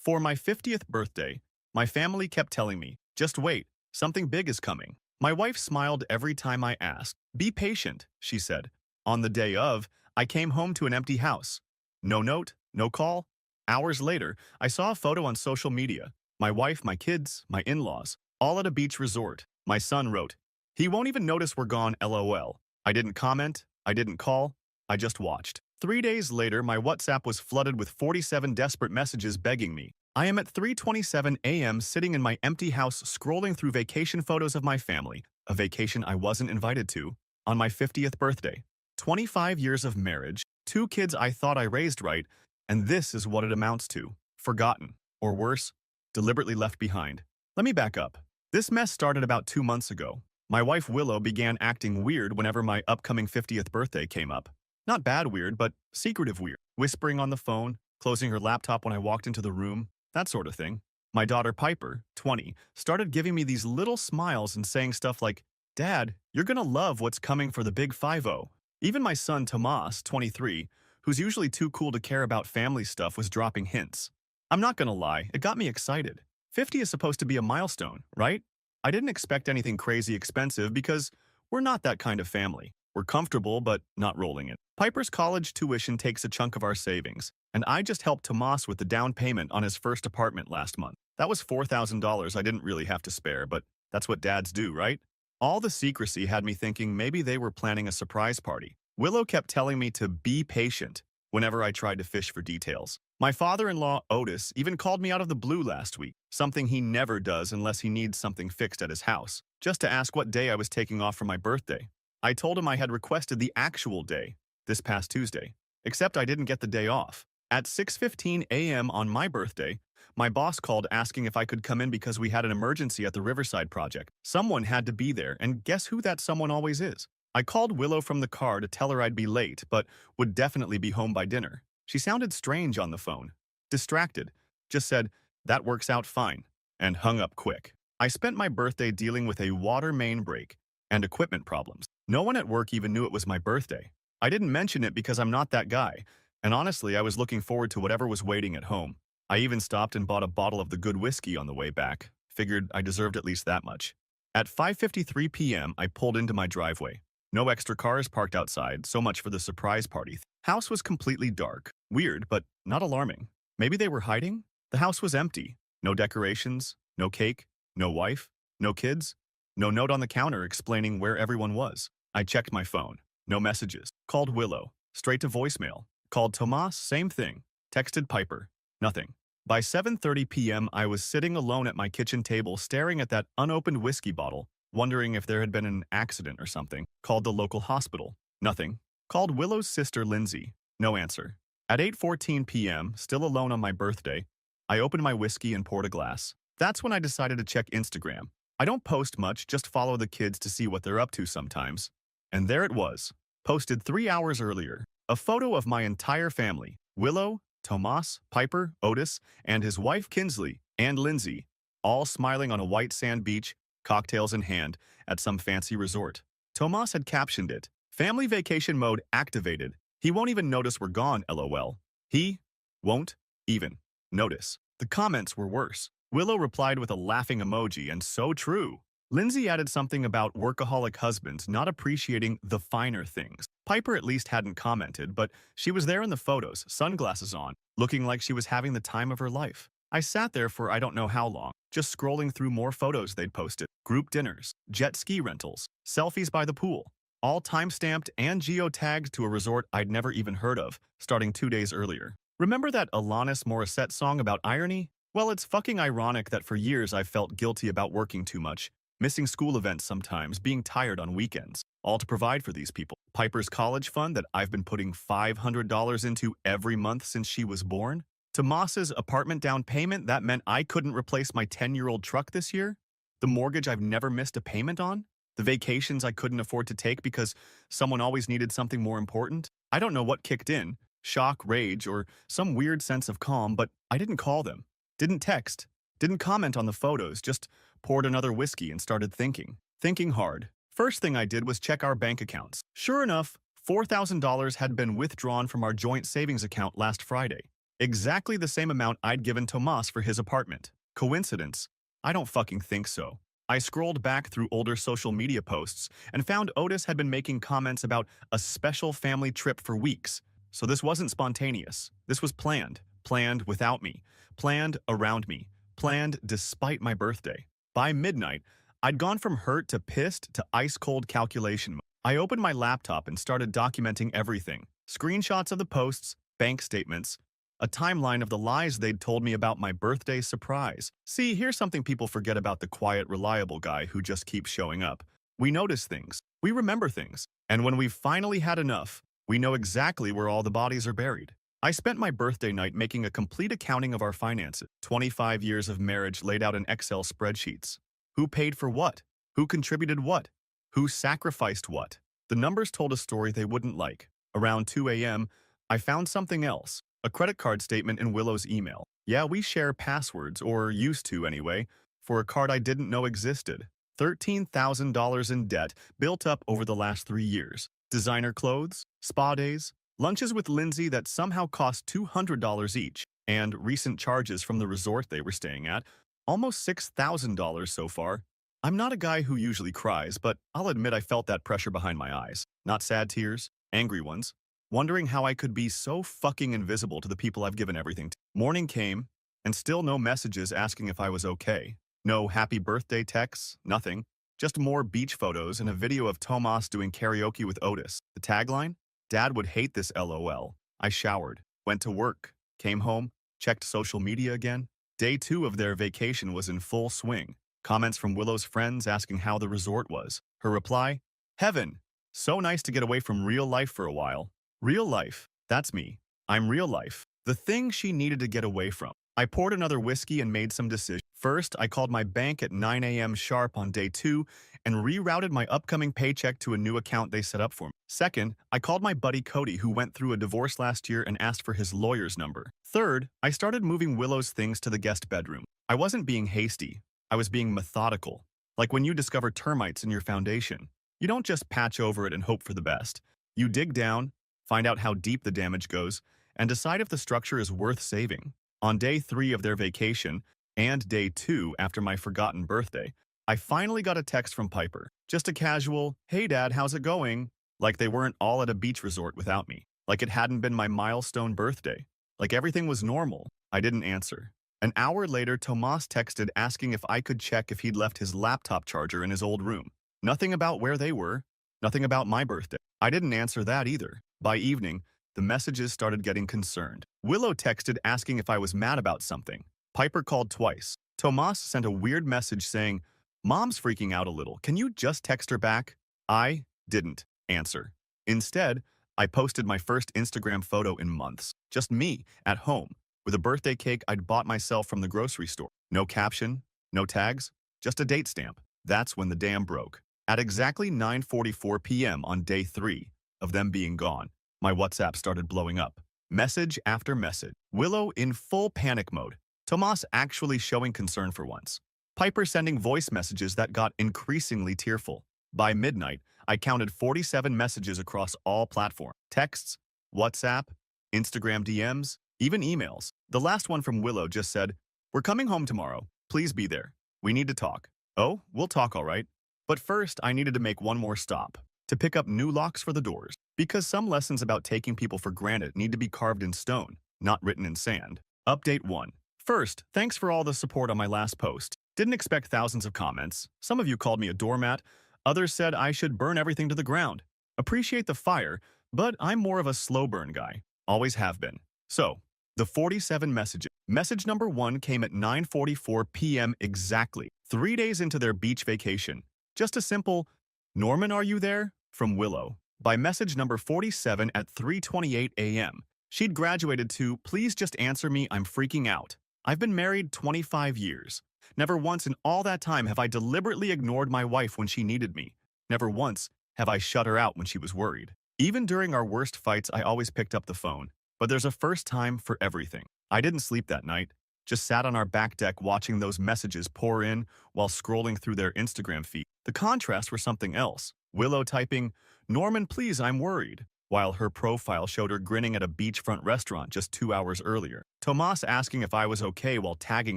For my 50th birthday, my family kept telling me, just wait, something big is coming. My wife smiled every time I asked. Be patient, she said. On the day of, I came home to an empty house. No note, no call. Hours later, I saw a photo on social media. My wife, my kids, my in-laws, all at a beach resort. My son wrote, "He won't even notice we're gone, LOL." I didn't comment, I didn't call, I just watched. 3 days later, my WhatsApp was flooded with 47 desperate messages begging me. I am at 3:27 a.m. sitting in my empty house scrolling through vacation photos of my family, a vacation I wasn't invited to, on my 50th birthday. 25 years of marriage, 2 kids I thought I raised right, and this is what it amounts to. Forgotten. Or worse, deliberately left behind. Let me back up. This mess started about 2 months ago. My wife Willow began acting weird whenever my upcoming 50th birthday came up. Not bad weird, but secretive weird. Whispering on the phone, closing her laptop when I walked into the room, that sort of thing. My daughter Piper, 20, started giving me these little smiles and saying stuff like, "Dad, you're gonna love what's coming for the big 5-0." Even my son Tomas, 23, who's usually too cool to care about family stuff, was dropping hints. I'm not gonna lie, it got me excited. 50 is supposed to be a milestone, right? I didn't expect anything crazy expensive because we're not that kind of family. We're comfortable, but not rolling it. Piper's college tuition takes a chunk of our savings, and I just helped Tomas with the down payment on his first apartment last month. That was $4,000 I didn't really have to spare, but that's what dads do, right? All the secrecy had me thinking maybe they were planning a surprise party. Willow kept telling me to be patient whenever I tried to fish for details. My father-in-law, Otis, even called me out of the blue last week, something he never does unless he needs something fixed at his house, just to ask what day I was taking off for my birthday. I told him I had requested the actual day, this past Tuesday, except I didn't get the day off. At 6:15 a.m. on my birthday, my boss called asking if I could come in because we had an emergency at the Riverside project. Someone had to be there, and guess who that someone always is? I called Willow from the car to tell her I'd be late, but would definitely be home by dinner. She sounded strange on the phone. Distracted. Just said, "That works out fine," and hung up quick. I spent my birthday dealing with a water main break and equipment problems. No one at work even knew it was my birthday. I didn't mention it because I'm not that guy, and honestly, I was looking forward to whatever was waiting at home. I even stopped and bought a bottle of the good whiskey on the way back. Figured I deserved at least that much. At 5:53 p.m., I pulled into my driveway. No extra cars parked outside, so much for the surprise party. House was completely dark. Weird, but not alarming. Maybe they were hiding? The house was empty. No decorations, no cake, no wife, no kids, no note on the counter explaining where everyone was. I checked my phone. No messages. Called Willow. Straight to voicemail. Called Tomas, same thing. Texted Piper. Nothing. By 7:30 p.m., I was sitting alone at my kitchen table staring at that unopened whiskey bottle, wondering if there had been an accident or something. Called the local hospital. Nothing. Called Willow's sister, Lindsay. No answer. At 8:14 p.m., still alone on my birthday, I opened my whiskey and poured a glass. That's when I decided to check Instagram. I don't post much, just follow the kids to see what they're up to sometimes. And there it was, posted 3 hours earlier. A photo of my entire family, Willow, Tomas, Piper, Otis, and his wife Kinsley, and Lindsay, all smiling on a white sand beach, cocktails in hand, at some fancy resort. Tomas had captioned it, "Family vacation mode activated. He won't even notice we're gone, LOL." He won't even notice. The comments were worse. Willow replied with a laughing emoji, and so true. Lindsay added something about workaholic husbands not appreciating the finer things. Piper at least hadn't commented, but she was there in the photos, sunglasses on, looking like she was having the time of her life. I sat there for I don't know how long, just scrolling through more photos they'd posted. Group dinners, jet ski rentals, selfies by the pool, all time-stamped and geotagged to a resort I'd never even heard of, starting 2 days earlier. Remember that Alanis Morissette song about irony? Well, it's fucking ironic that for years I've felt guilty about working too much, missing school events sometimes, being tired on weekends, all to provide for these people. Piper's college fund that I've been putting $500 into every month since she was born. Tomas's apartment down payment that meant I couldn't replace my 10-year-old truck this year. The mortgage I've never missed a payment on. The vacations I couldn't afford to take because someone always needed something more important. I don't know what kicked in, shock, rage, or some weird sense of calm, but I didn't call them, didn't text, didn't comment on the photos, just poured another whiskey and started thinking hard. First thing I did was check our bank accounts. Sure enough, $4,000 had been withdrawn from our joint savings account last Friday. Exactly the same amount I'd given Tomas for his apartment. Coincidence? I don't fucking think so. I scrolled back through older social media posts and found Otis had been making comments about a special family trip for weeks. So this wasn't spontaneous. This was planned. Planned without me. Planned around me. Planned despite my birthday. By midnight, I'd gone from hurt to pissed to ice-cold calculation mode. I opened my laptop and started documenting everything. Screenshots of the posts, bank statements, a timeline of the lies they'd told me about my birthday surprise. See, here's something people forget about the quiet, reliable guy who just keeps showing up. We notice things. We remember things. And when we've finally had enough, we know exactly where all the bodies are buried. I spent my birthday night making a complete accounting of our finances. 25 years of marriage laid out in Excel spreadsheets. Who paid for what? Who contributed what? Who sacrificed what? The numbers told a story they wouldn't like. Around 2 a.m., I found something else. A credit card statement in Willow's email. Yeah, we share passwords, or used to anyway, for a card I didn't know existed. $13,000 in debt built up over the last 3 years. Designer clothes, spa days, lunches with Lindsay that somehow cost $200 each, and recent charges from the resort they were staying at, almost $6,000 so far. I'm not a guy who usually cries, but I'll admit I felt that pressure behind my eyes. Not sad tears, angry ones. Wondering how I could be so fucking invisible to the people I've given everything to. Morning came, and still no messages asking if I was okay. No happy birthday texts, nothing. Just more beach photos and a video of Tomas doing karaoke with Otis. The tagline? Dad would hate this LOL. I showered, went to work, came home, checked social media again. Day 2 of their vacation was in full swing. Comments from Willow's friends asking how the resort was. Her reply? Heaven. So nice to get away from real life for a while. Real life. That's me. I'm real life. The thing she needed to get away from. I poured another whiskey and made some decisions. First, I called my bank at 9 a.m. sharp on day 2 and rerouted my upcoming paycheck to a new account they set up for me. Second, I called my buddy Cody, who went through a divorce last year, and asked for his lawyer's number. Third, I started moving Willow's things to the guest bedroom. I wasn't being hasty. I was being methodical. Like when you discover termites in your foundation. You don't just patch over it and hope for the best. You dig down, find out how deep the damage goes, and decide if the structure is worth saving. On day 3 of their vacation, and day 2 after my forgotten birthday, I finally got a text from Piper. Just a casual, "Hey Dad, how's it going?" Like they weren't all at a beach resort without me. Like it hadn't been my milestone birthday. Like everything was normal. I didn't answer. An hour later, Tomas texted asking if I could check if he'd left his laptop charger in his old room. Nothing about where they were. Nothing about my birthday. I didn't answer that either. By evening, the messages started getting concerned. Willow texted asking if I was mad about something. Piper called twice. Tomas sent a weird message saying, "Mom's freaking out a little. Can you just text her back?" I didn't answer. Instead, I posted my first Instagram photo in months. Just me, at home, with a birthday cake I'd bought myself from the grocery store. No caption, no tags, just a date stamp. That's when the dam broke. At exactly 9:44 p.m. on day 3 of them being gone, my WhatsApp started blowing up. Message after message. Willow in full panic mode. Tomas actually showing concern for once. Piper sending voice messages that got increasingly tearful. By midnight, I counted 47 messages across all platforms. Texts, WhatsApp, Instagram DMs, even emails. The last one from Willow just said, "We're coming home tomorrow. Please be there. We need to talk." Oh, we'll talk all right. But first, I needed to make one more stop. To pick up new locks for the doors. Because some lessons about taking people for granted need to be carved in stone, not written in sand. Update 1. First, thanks for all the support on my last post. Didn't expect thousands of comments. Some of you called me a doormat. Others said I should burn everything to the ground. Appreciate the fire, but I'm more of a slow burn guy. Always have been. So, the 47 messages. Message number 1 came at 9:44 p.m. exactly, 3 days into their beach vacation. Just a simple, "Norman, are you there?" from Willow. By message number 47 at 3:28 a.m., she'd graduated to, "Please just answer me, I'm freaking out. I've been married 25 years. Never once in all that time have I deliberately ignored my wife when she needed me. Never once have I shut her out when she was worried. Even during our worst fights, I always picked up the phone. But there's a first time for everything. I didn't sleep that night. Just sat on our back deck watching those messages pour in while scrolling through their Instagram feed. The contrasts were something else. Willow typing, "Norman, please, I'm worried." while her profile showed her grinning at a beachfront restaurant just 2 hours earlier. Tomas asking if I was okay while tagging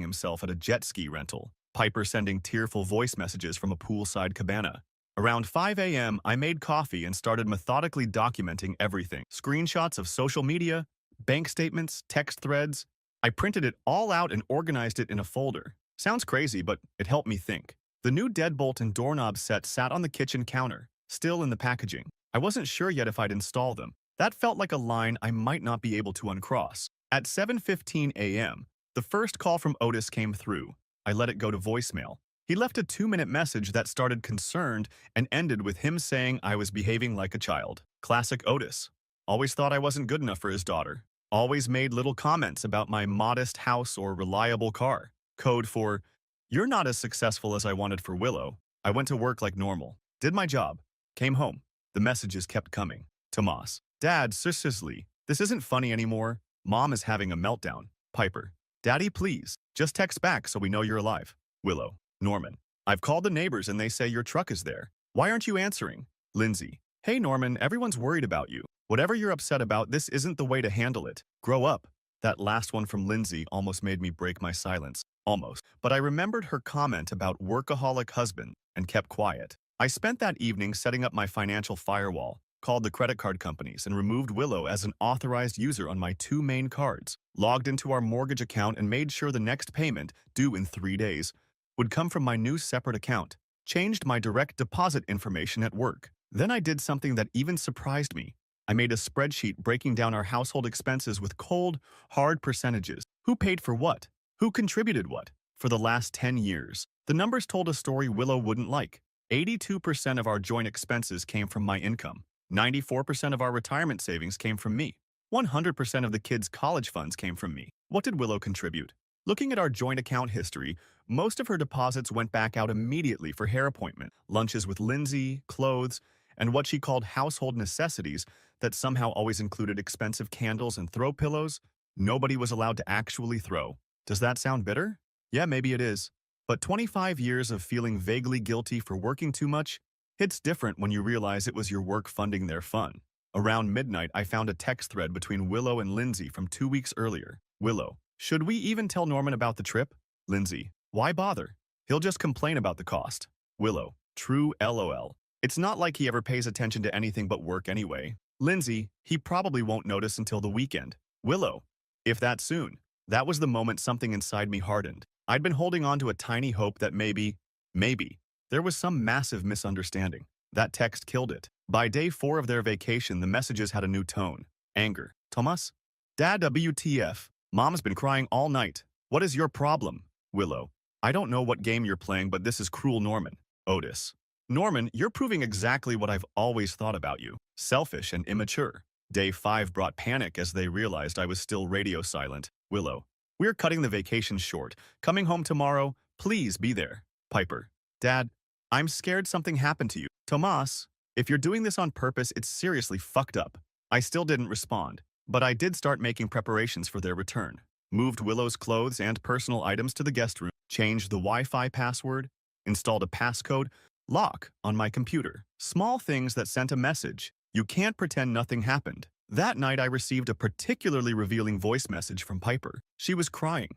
himself at a jet ski rental. Piper sending tearful voice messages from a poolside cabana. Around 5 a.m., I made coffee and started methodically documenting everything. Screenshots of social media, bank statements, text threads. I printed it all out and organized it in a folder. Sounds crazy, but it helped me think. The new deadbolt and doorknob set sat on the kitchen counter, still in the packaging. I wasn't sure yet if I'd install them. That felt like a line I might not be able to uncross. At 7:15 a.m., the first call from Otis came through. I let it go to voicemail. He left a 2-minute message that started concerned and ended with him saying I was behaving like a child. Classic Otis. Always thought I wasn't good enough for his daughter. Always made little comments about my modest house or reliable car. Code for, "You're not as successful as I wanted for Willow." I went to work like normal. Did my job. Came home. The messages kept coming. Tomas. Dad, seriously, this isn't funny anymore. Mom is having a meltdown. Piper. Daddy, please. Just text back so we know you're alive. Willow. Norman. I've called the neighbors and they say your truck is there. Why aren't you answering? Lindsay. Hey Norman, everyone's worried about you. Whatever you're upset about, this isn't the way to handle it. Grow up. That last one from Lindsay almost made me break my silence. Almost. But I remembered her comment about workaholic husband and kept quiet. I spent that evening setting up my financial firewall, called the credit card companies, and removed Willow as an authorized user on my 2 main cards, logged into our mortgage account and made sure the next payment, due in 3 days, would come from my new separate account, changed my direct deposit information at work. Then I did something that even surprised me. I made a spreadsheet breaking down our household expenses with cold, hard percentages. Who paid for what? Who contributed what? For the last 10 years. The numbers told a story Willow wouldn't like. 82% of our joint expenses came from my income. 94% of our retirement savings came from me. 100% of the kids' college funds came from me. What did Willow contribute? Looking at our joint account history, most of her deposits went back out immediately for hair appointment, lunches with Lindsay, clothes, and what she called household necessities that somehow always included expensive candles and throw pillows nobody was allowed to actually throw. Does that sound bitter? Yeah, maybe it is. But 25 years of feeling vaguely guilty for working too much hits different when you realize it was your work funding their fun. Around midnight, I found a text thread between Willow and Lindsay from 2 weeks earlier. Willow. Should we even tell Norman about the trip? Lindsay. Why bother? He'll just complain about the cost. Willow. True LOL. It's not like he ever pays attention to anything but work anyway. Lindsay. He probably won't notice until the weekend. Willow. If that soon. That was the moment something inside me hardened. I'd been holding on to a tiny hope that maybe, there was some massive misunderstanding. That text killed it. By day 4 of their vacation, the messages had a new tone. Anger. Tomas? Dad, WTF. Mom's been crying all night. What is your problem? Willow. I don't know what game you're playing, but this is cruel Norman. Otis. Norman, you're proving exactly what I've always thought about you. Selfish and immature. Day 5 brought panic as they realized I was still radio silent. Willow. We're cutting the vacation short. Coming home tomorrow. Please be there. Piper. Dad, I'm scared something happened to you. Tomas, if you're doing this on purpose, it's seriously fucked up. I still didn't respond, but I did start making preparations for their return. Moved Willow's clothes and personal items to the guest room, changed the Wi-Fi password, installed a passcode, lock on my computer. Small things that sent a message. You can't pretend nothing happened. That night I received a particularly revealing voice message from Piper. She was crying,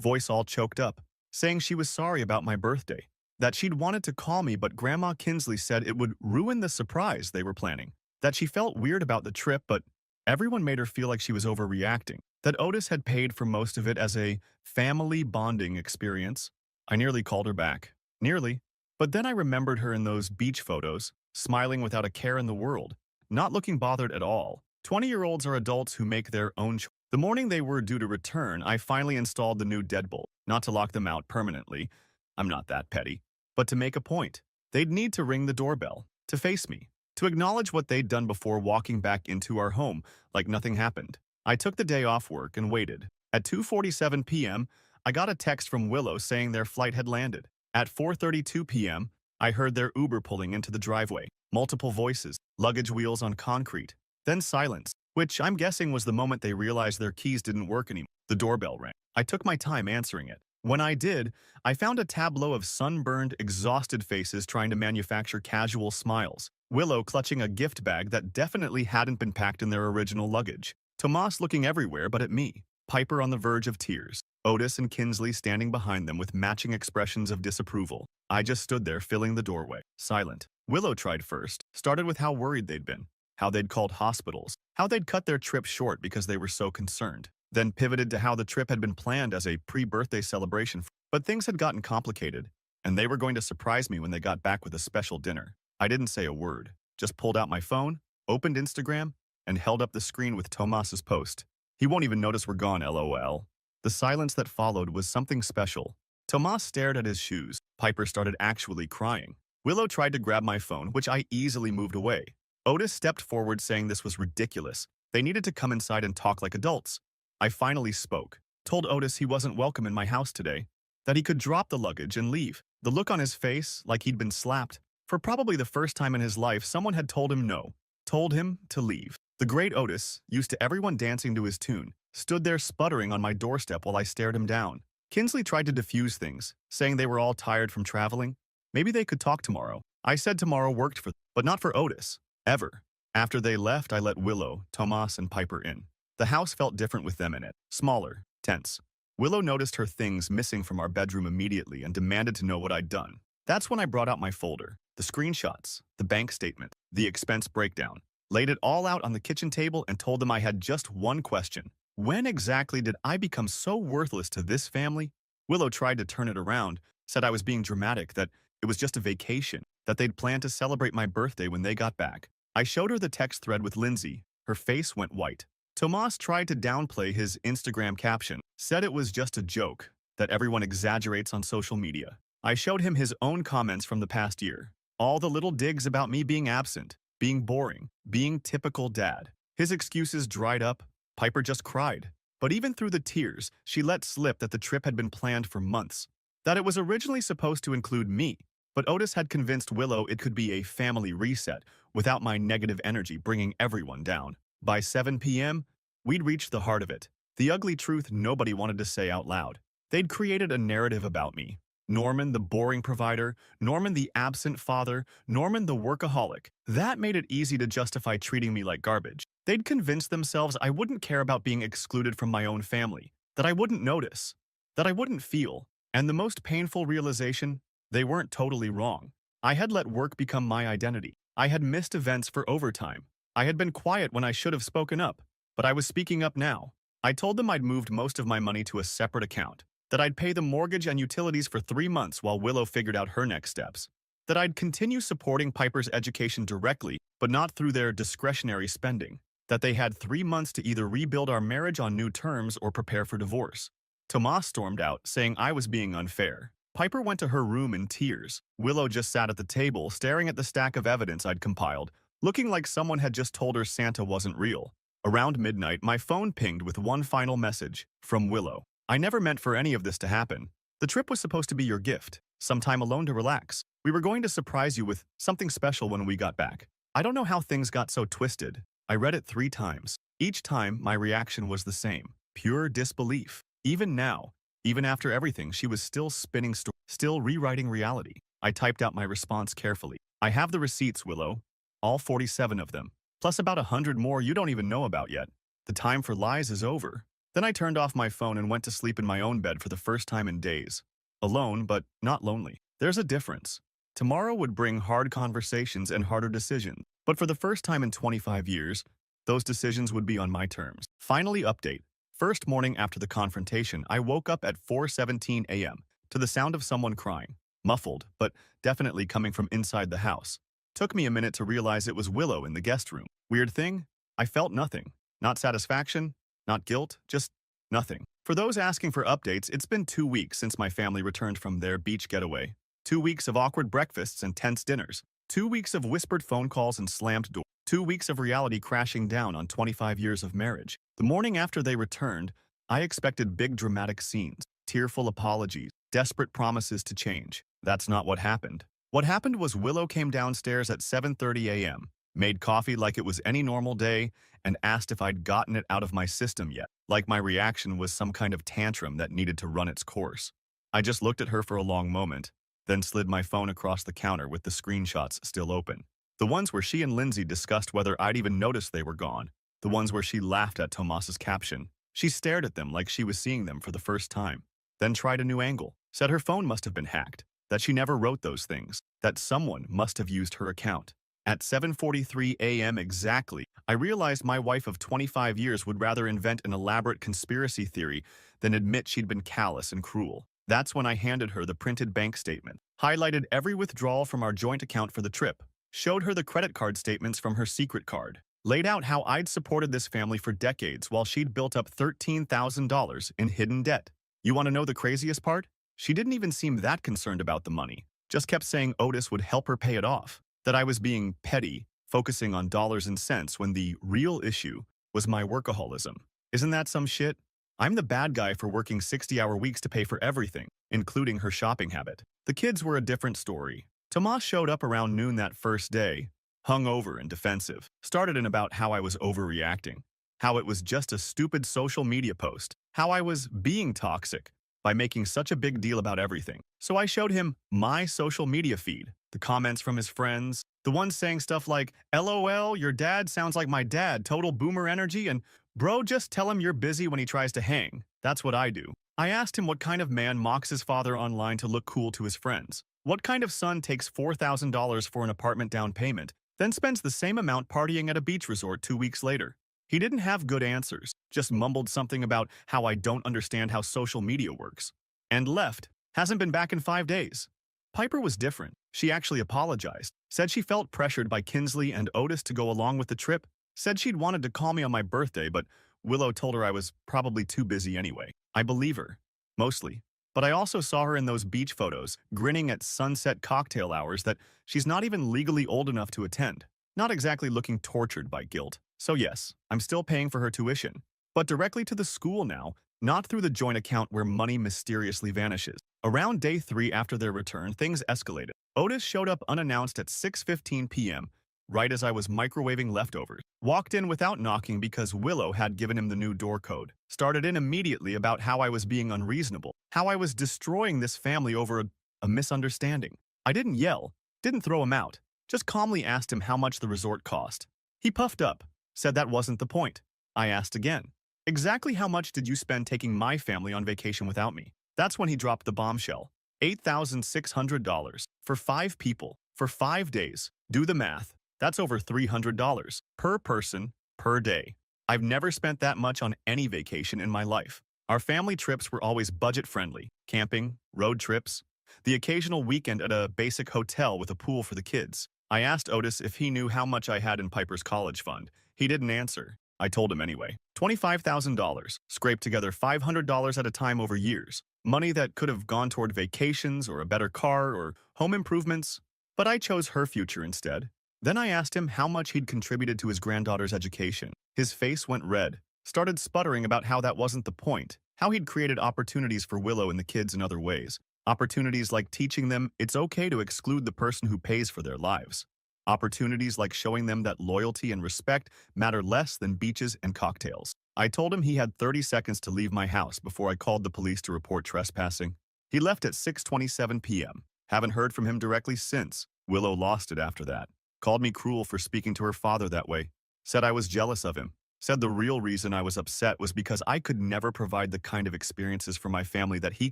voice all choked up, saying she was sorry about my birthday, that she'd wanted to call me but Grandma Kinsley said it would ruin the surprise they were planning, that she felt weird about the trip but everyone made her feel like she was overreacting, that Otis had paid for most of it as a family bonding experience. I nearly called her back. Nearly. But then I remembered her in those beach photos, smiling without a care in the world, not looking bothered at all. 20-year-olds are adults who make their own choices. The morning they were due to return, I finally installed the new deadbolt, not to lock them out permanently. I'm not that petty. But to make a point. They'd need to ring the doorbell, to face me, to acknowledge what they'd done before walking back into our home like nothing happened. I took the day off work and waited. At 2:47 p.m., I got a text from Willow saying their flight had landed. At 4:32 p.m., I heard their Uber pulling into the driveway. Multiple voices, luggage wheels on concrete. Then silence, which I'm guessing was the moment they realized their keys didn't work anymore. The doorbell rang. I took my time answering it. When I did, I found a tableau of sunburned, exhausted faces trying to manufacture casual smiles. Willow clutching a gift bag that definitely hadn't been packed in their original luggage. Tomas looking everywhere but at me. Piper on the verge of tears. Otis and Kinsley standing behind them with matching expressions of disapproval. I just stood there filling the doorway, silent. Willow tried first, started with how worried they'd been, how they'd called hospitals, how they'd cut their trip short because they were so concerned. Then pivoted to how the trip had been planned as a pre-birthday celebration. But things had gotten complicated, and they were going to surprise me when they got back with a special dinner. I didn't say a word, just pulled out my phone, opened Instagram, and held up the screen with Tomas's post. He won't even notice we're gone, LOL. The silence that followed was something special. Tomas stared at his shoes. Piper started actually crying. Willow tried to grab my phone, which I easily moved away. Otis stepped forward saying this was ridiculous. They needed to come inside and talk like adults. I finally spoke, told Otis he wasn't welcome in my house today, that he could drop the luggage and leave. The look on his face, like he'd been slapped. For probably the first time in his life, someone had told him no, told him to leave. The great Otis, used to everyone dancing to his tune, stood there sputtering on my doorstep while I stared him down. Kinsley tried to diffuse things, saying they were all tired from traveling. Maybe they could talk tomorrow. I said tomorrow worked for them, but not for Otis. Ever. After they left, I let Willow, Tomas, and Piper in. The house felt different with them in it. Smaller, tense. Willow noticed her things missing from our bedroom immediately and demanded to know what I'd done. That's when I brought out my folder, the screenshots, the bank statement, the expense breakdown, laid it all out on the kitchen table and told them I had just one question. When exactly did I become so worthless to this family? Willow tried to turn it around, said I was being dramatic, that it was just a vacation, that they'd planned to celebrate my birthday when they got back. I showed her the text thread with Lindsay. Her face went white. Tomas tried to downplay his Instagram caption, said it was just a joke, that everyone exaggerates on social media. I showed him his own comments from the past year. All the little digs about me being absent, being boring, being typical dad. His excuses dried up. Piper just cried. But even through the tears, she let slip that the trip had been planned for months, that it was originally supposed to include me. But Otis had convinced Willow it could be a family reset without my negative energy bringing everyone down. By 7 p.m., we'd reached the heart of it. The ugly truth nobody wanted to say out loud. They'd created a narrative about me. Norman, the boring provider, Norman, the absent father, Norman, the workaholic. That made it easy to justify treating me like garbage. They'd convinced themselves I wouldn't care about being excluded from my own family, that I wouldn't notice, that I wouldn't feel. And the most painful realization, they weren't totally wrong. I had let work become my identity. I had missed events for overtime. I had been quiet when I should have spoken up, but I was speaking up now. I told them I'd moved most of my money to a separate account, that I'd pay the mortgage and utilities for 3 months while Willow figured out her next steps, that I'd continue supporting Piper's education directly, but not through their discretionary spending, that they had 3 months to either rebuild our marriage on new terms or prepare for divorce. Tomas stormed out, saying I was being unfair. Piper went to her room in tears. Willow just sat at the table, staring at the stack of evidence I'd compiled, looking like someone had just told her Santa wasn't real. Around midnight, my phone pinged with one final message, from Willow. I never meant for any of this to happen. The trip was supposed to be your gift, some time alone to relax. We were going to surprise you with something special when we got back. I don't know how things got so twisted. I read it 3 times. Each time, my reaction was the same. Pure disbelief. Even now, even after everything, she was still spinning still rewriting reality. I typed out my response carefully. I have the receipts, Willow. All 47 of them. Plus about 100 more you don't even know about yet. The time for lies is over. Then I turned off my phone and went to sleep in my own bed for the first time in days. Alone, but not lonely. There's a difference. Tomorrow would bring hard conversations and harder decisions. But for the first time in 25 years, those decisions would be on my terms. Finally, update. First morning after the confrontation, I woke up at 4:17 a.m. to the sound of someone crying. Muffled, but definitely coming from inside the house. Took me a minute to realize it was Willow in the guest room. Weird thing? I felt nothing. Not satisfaction, not guilt, just nothing. For those asking for updates, it's been 2 weeks since my family returned from their beach getaway. 2 weeks of awkward breakfasts and tense dinners. 2 weeks of whispered phone calls and slammed doors. 2 weeks of reality crashing down on 25 years of marriage. The morning after they returned, I expected big dramatic scenes, tearful apologies, desperate promises to change. That's not what happened. What happened was Willow came downstairs at 7:30 a.m., made coffee like it was any normal day, and asked if I'd gotten it out of my system yet, like my reaction was some kind of tantrum that needed to run its course. I just looked at her for a long moment, then slid my phone across the counter with the screenshots still open. The ones where she and Lindsay discussed whether I'd even noticed they were gone. The ones where she laughed at Tomas's caption. She stared at them like she was seeing them for the first time. Then tried a new angle. Said her phone must have been hacked. That she never wrote those things. That someone must have used her account. At 7:43 a.m. exactly, I realized my wife of 25 years would rather invent an elaborate conspiracy theory than admit she'd been callous and cruel. That's when I handed her the printed bank statement, highlighted every withdrawal from our joint account for the trip, showed her the credit card statements from her secret card, laid out how I'd supported this family for decades while she'd built up $13,000 in hidden debt. You want to know the craziest part? She didn't even seem that concerned about the money, just kept saying Otis would help her pay it off. That I was being petty, focusing on dollars and cents when the real issue was my workaholism. Isn't that some shit? I'm the bad guy for working 60-hour weeks to pay for everything, including her shopping habit. The kids were a different story. Tomas showed up around noon that first day, hungover and defensive. Started in about how I was overreacting, how it was just a stupid social media post, how I was being toxic by making such a big deal about everything. So I showed him my social media feed, the comments from his friends, the ones saying stuff like, LOL, your dad sounds like my dad, total boomer energy, and bro, just tell him you're busy when he tries to hang. That's what I do. I asked him what kind of man mocks his father online to look cool to his friends. What kind of son takes $4,000 for an apartment down payment, then spends the same amount partying at a beach resort 2 weeks later? He didn't have good answers, just mumbled something about how I don't understand how social media works. And left. Hasn't been back in 5 days. Piper was different. She actually apologized, said she felt pressured by Kinsley and Otis to go along with the trip, said she'd wanted to call me on my birthday, but Willow told her I was probably too busy anyway. I believe her. Mostly. But I also saw her in those beach photos, grinning at sunset cocktail hours that she's not even legally old enough to attend. Not exactly looking tortured by guilt. So yes, I'm still paying for her tuition, but directly to the school now, not through the joint account where money mysteriously vanishes. Around day 3 after their return, things escalated. Otis showed up unannounced at 6:15 p.m., right as I was microwaving leftovers. Walked in without knocking because Willow had given him the new door code. Started in immediately about how I was being unreasonable, how I was destroying this family over a misunderstanding. I didn't yell, didn't throw him out, just calmly asked him how much the resort cost. He puffed up, said that wasn't the point. I asked again, exactly how much did you spend taking my family on vacation without me? That's when he dropped the bombshell. $8,600 for 5 people, for 5 days. Do the math. That's over $300 per person, per day. I've never spent that much on any vacation in my life. Our family trips were always budget-friendly, camping, road trips, the occasional weekend at a basic hotel with a pool for the kids. I asked Otis if he knew how much I had in Piper's college fund. He didn't answer. I told him anyway. $25,000, scraped together $500 at a time over years. Money that could have gone toward vacations or a better car or home improvements. But I chose her future instead. Then I asked him how much he'd contributed to his granddaughter's education. His face went red, started sputtering about how that wasn't the point, how he'd created opportunities for Willow and the kids in other ways. Opportunities like teaching them it's okay to exclude the person who pays for their lives. Opportunities like showing them that loyalty and respect matter less than beaches and cocktails. I told him he had 30 seconds to leave my house before I called the police to report trespassing. He left at 6:27 p.m. Haven't heard from him directly since. Willow lost it after that. Called me cruel for speaking to her father that way. Said I was jealous of him. Said the real reason I was upset was because I could never provide the kind of experiences for my family that he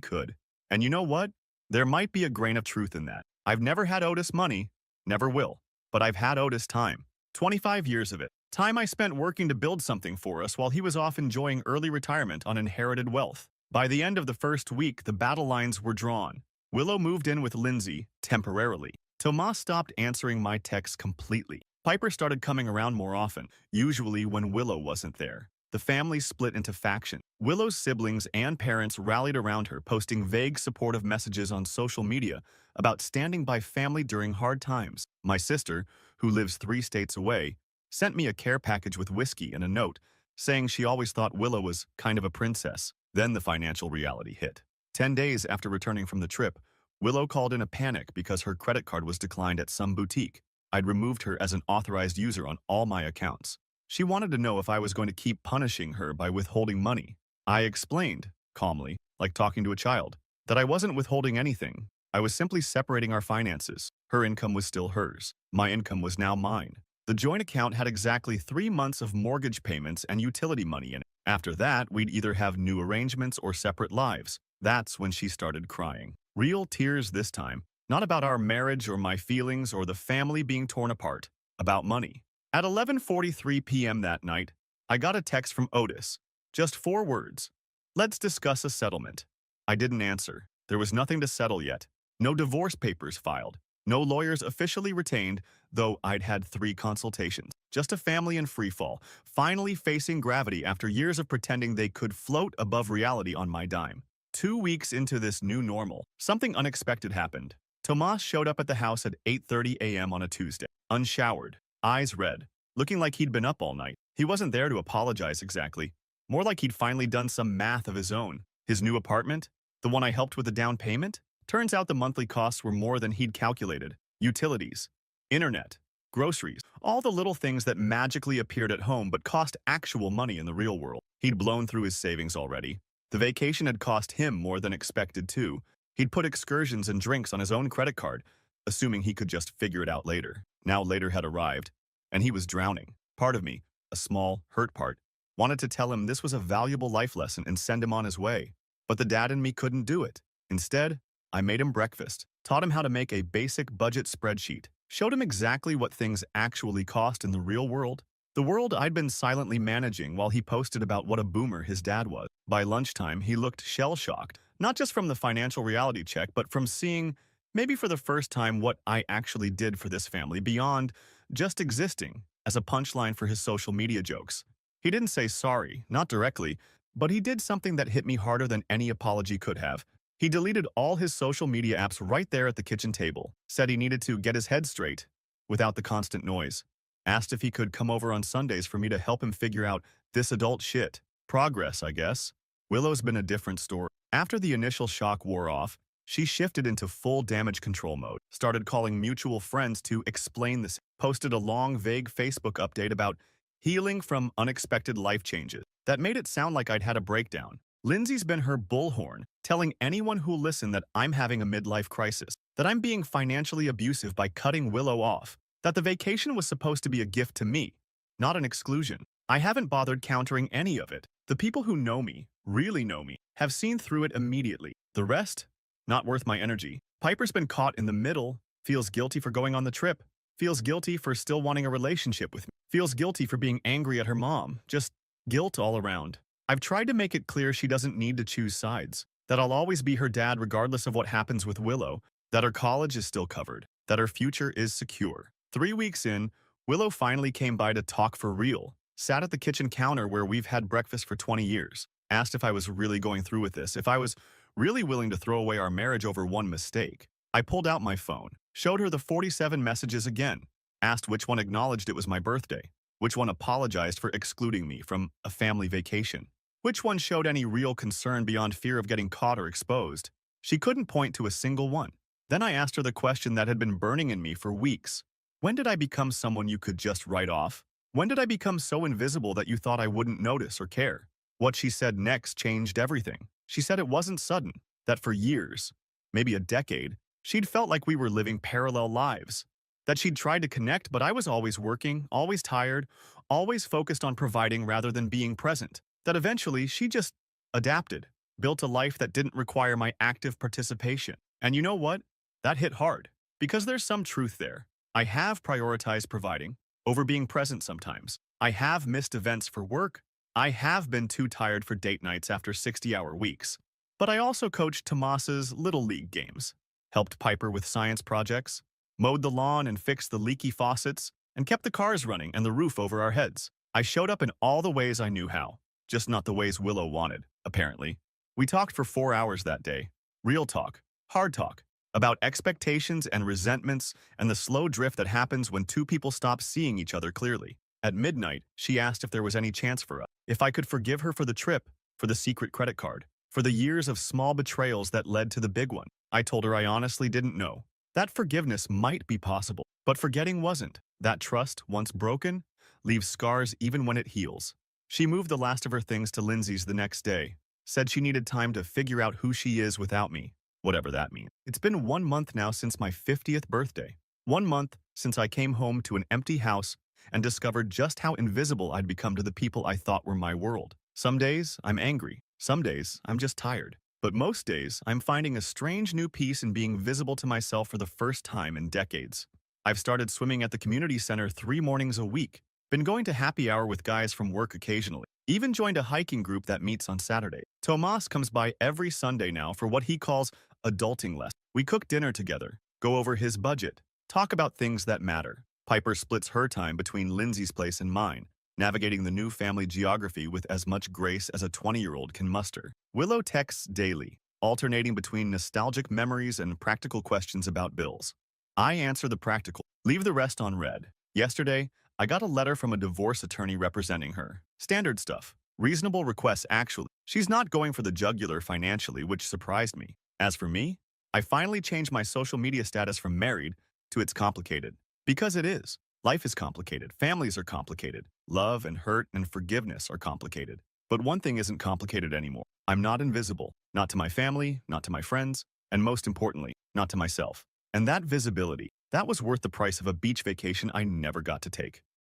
could. And you know what? There might be a grain of truth in that. I've never had Otis money, never will, but I've had Otis time. 25 years of it. Time I spent working to build something for us while he was off enjoying early retirement on inherited wealth. By the end of the first week, the battle lines were drawn. Willow moved in with Lindsay, temporarily. Tomas stopped answering my texts completely. Piper started coming around more often, usually when Willow wasn't there. The family split into factions. Willow's siblings and parents rallied around her, posting vague supportive messages on social media about standing by family during hard times. My sister, who lives 3 states away, sent me a care package with whiskey and a note, saying she always thought Willow was kind of a princess. Then the financial reality hit. 10 days after returning from the trip, Willow called in a panic because her credit card was declined at some boutique. I'd removed her as an authorized user on all my accounts. She wanted to know if I was going to keep punishing her by withholding money. I explained, calmly, like talking to a child, that I wasn't withholding anything. I was simply separating our finances. Her income was still hers. My income was now mine. The joint account had exactly 3 months of mortgage payments and utility money in it. After that, we'd either have new arrangements or separate lives. That's when she started crying. Real tears this time. Not about our marriage or my feelings or the family being torn apart. About money. At 11:43 p.m. that night, I got a text from Otis. Just 4 words. Let's discuss a settlement. I didn't answer. There was nothing to settle yet. No divorce papers filed. No lawyers officially retained, though I'd had 3 consultations. Just a family in freefall, finally facing gravity after years of pretending they could float above reality on my dime. 2 weeks into this new normal, something unexpected happened. Tomas showed up at the house at 8:30 a.m. on a Tuesday, unshowered, eyes red, looking like he'd been up all night. He wasn't there to apologize exactly, more like he'd finally done some math of his own. His new apartment, the one I helped with the down payment, turns out the monthly costs were more than he'd calculated. Utilities, internet, groceries, all the little things that magically appeared at home but cost actual money in the real world. He'd blown through his savings already. The vacation had cost him more than expected too. He'd put excursions and drinks on his own credit card, assuming he could just figure it out later. Now later had arrived, and he was drowning. Part of me, a small, hurt part, wanted to tell him this was a valuable life lesson and send him on his way. But the dad in me couldn't do it. Instead, I made him breakfast, taught him how to make a basic budget spreadsheet, showed him exactly what things actually cost in the real world, the world I'd been silently managing while he posted about what a boomer his dad was. By lunchtime, he looked shell-shocked, not just from the financial reality check, but from seeing, maybe for the first time, what I actually did for this family beyond just existing as a punchline for his social media jokes. He didn't say sorry, not directly, but he did something that hit me harder than any apology could have. He deleted all his social media apps right there at the kitchen table, said he needed to get his head straight without the constant noise, asked if he could come over on Sundays for me to help him figure out this adult shit. Progress, I guess. Willow's been a different story. After the initial shock wore off, she shifted into full damage control mode, started calling mutual friends to explain this, posted a long, vague Facebook update about healing from unexpected life changes that made it sound like I'd had a breakdown. Lindsay's been her bullhorn, telling anyone who'll listen that I'm having a midlife crisis, that I'm being financially abusive by cutting Willow off, that the vacation was supposed to be a gift to me, not an exclusion. I haven't bothered countering any of it. The people who know me, really know me, have seen through it immediately. The rest? Not worth my energy. Piper's been caught in the middle, feels guilty for going on the trip, feels guilty for still wanting a relationship with me, feels guilty for being angry at her mom, just guilt all around. I've tried to make it clear she doesn't need to choose sides, that I'll always be her dad regardless of what happens with Willow, that her college is still covered, that her future is secure. 3 weeks in, Willow finally came by to talk for real, sat at the kitchen counter where we've had breakfast for 20 years, asked if I was really going through with this, if I was really willing to throw away our marriage over one mistake. I pulled out my phone, showed her the 47 messages again, asked which one acknowledged it was my birthday, which one apologized for excluding me from a family vacation, which one showed any real concern beyond fear of getting caught or exposed. She couldn't point to a single one. Then I asked her the question that had been burning in me for weeks. When did I become someone you could just write off? When did I become so invisible that you thought I wouldn't notice or care? What she said next changed everything. She said it wasn't sudden, that for years, maybe a decade, she'd felt like we were living parallel lives, that she'd tried to connect, but I was always working, always tired, always focused on providing rather than being present, that eventually she just adapted, built a life that didn't require my active participation. And you know what? That hit hard, because there's some truth there. I have prioritized providing over being present sometimes. I have missed events for work. I have been too tired for date nights after 60-hour weeks. But I also coached Tomas's Little League games, helped Piper with science projects, mowed the lawn and fixed the leaky faucets, and kept the cars running and the roof over our heads. I showed up in all the ways I knew how, just not the ways Willow wanted, apparently. We talked for 4 hours that day. Real talk, hard talk, about expectations and resentments and the slow drift that happens when two people stop seeing each other clearly. At midnight, she asked if there was any chance for us, if I could forgive her for the trip, for the secret credit card, for the years of small betrayals that led to the big one. I told her I honestly didn't know. That forgiveness might be possible, but forgetting wasn't. That trust, once broken, leaves scars even when it heals. She moved the last of her things to Lindsay's the next day, said she needed time to figure out who she is without me. whatever that means. It's been 1 month now since my 50th birthday. 1 month since I came home to an empty house and discovered just how invisible I'd become to the people I thought were my world. Some days, I'm angry. Some days, I'm just tired. But most days, I'm finding a strange new peace in being visible to myself for the first time in decades. I've started swimming at the community center 3 mornings a week, been going to happy hour with guys from work occasionally, even joined a hiking group that meets on Saturday. Tomas comes by every Sunday now for what he calls adulting lessons. We cook dinner together, go over his budget, talk about things that matter. Piper splits her time between Lindsay's place and mine, navigating the new family geography with as much grace as a 20-year-old can muster. Willow texts daily, alternating between nostalgic memories and practical questions about bills. I answer the practical, leave the rest on read. Yesterday, I got a letter from a divorce attorney representing her. Standard stuff. Reasonable requests, actually. She's not going for the jugular financially, which surprised me. As for me, I finally changed my social media status from married to it's complicated. Because it is. Life is complicated. Families are complicated. Love and hurt and forgiveness are complicated. But one thing isn't complicated anymore. I'm not invisible. Not to my family, not to my friends, and most importantly, not to myself. And that visibility, that was worth the price of a beach vacation I never got to take.